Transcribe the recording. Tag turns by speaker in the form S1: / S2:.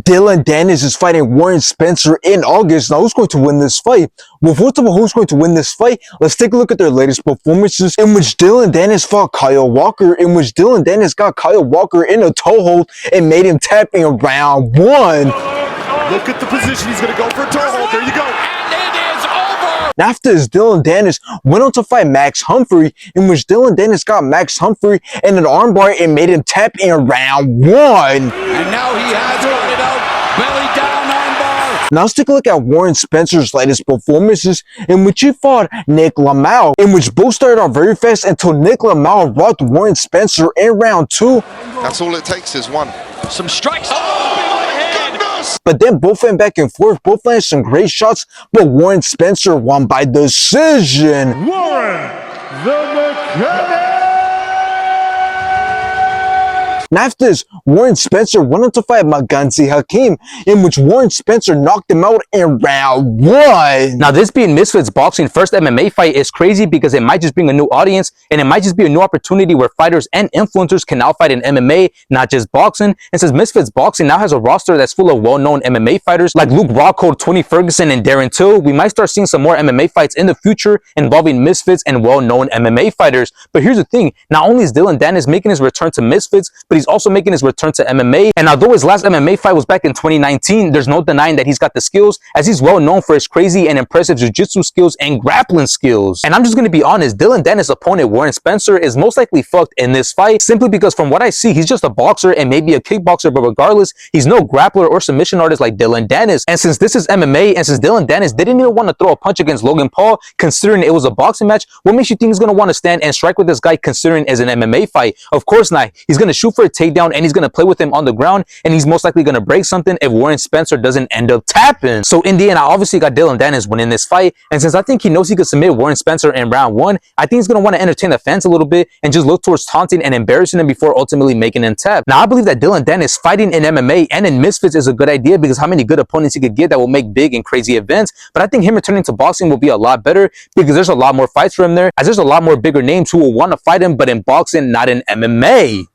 S1: Dillon Danis is fighting Warren Spencer in August. Now, who's going to win this fight? Well, first of all, who's going to win this fight? Let's take a look at their latest performances, in which Dillon Danis fought Kyle Walker, in which Dillon Danis got Kyle Walker in a toe hold and made him tap in round one.
S2: Look at the position. He's going to go for a toe hold. There you go.
S3: And it is over.
S1: After this, Dillon Danis went on to fight Max Humphrey, in which Dillon Danis got Max Humphrey in an armbar and made him tap in round one.
S3: And now he has it out. Belly down armbar.
S1: Now let's take a look at Warren Spencer's latest performances, in which he fought Nick Lamau, in which both started out very fast until Nick Lamau rocked Warren Spencer in round two.
S2: That's all it takes is one.
S3: Some strikes. Oh,
S2: Goodness!
S1: But then both went back and forth, both landed some great shots, but Warren Spencer won by decision.
S4: Warren the Mechanic!
S1: And after this, Warren Spencer went on to fight Maganzi Hakim, in which Warren Spencer knocked him out in round one.
S5: Now, this being Misfits Boxing first MMA fight is crazy because it might just bring a new audience, and it might just be a new opportunity where fighters and influencers can now fight in MMA, not just boxing. And since Misfits Boxing now has a roster that's full of well-known MMA fighters like Luke Rockhold, Tony Ferguson, and Darren Till, we might start seeing some more MMA fights in the future involving Misfits and well-known MMA fighters. But here's the thing, not only is Dillon Danis making his return to Misfits, but he's also making his return to MMA. And although his last MMA fight was back in 2019, there's no denying that he's got the skills, as he's well known for his crazy and impressive jiu-jitsu skills and grappling skills. And I'm just going to be honest, Dillon Danis' opponent, Warren Spencer, is most likely fucked in this fight, simply because from what I see, he's just a boxer and maybe a kickboxer, but regardless, he's no grappler or submission artist like Dillon Danis. And since this is MMA, and since Dillon Danis didn't even want to throw a punch against Logan Paul, considering it was a boxing match, what makes you think he's going to want to stand and strike with this guy, considering it's an MMA fight? Of course not. He's going to shoot for a takedown, and he's going to play with him on the ground, and he's most likely going to break something if Warren Spencer doesn't end up tapping. So in the end, I obviously got Dillon Danis winning this fight, and since I think he knows he could submit Warren Spencer in round one, I think he's going to want to entertain the fans a little bit and just look towards taunting and embarrassing him before ultimately making him tap. Now, I believe that Dillon Danis fighting in MMA and in Misfits is a good idea because how many good opponents he could get that will make big and crazy events, but I think him returning to boxing will be a lot better because there's a lot more fights for him there, as there's a lot more bigger names who will want to fight him, but in boxing, not in MMA.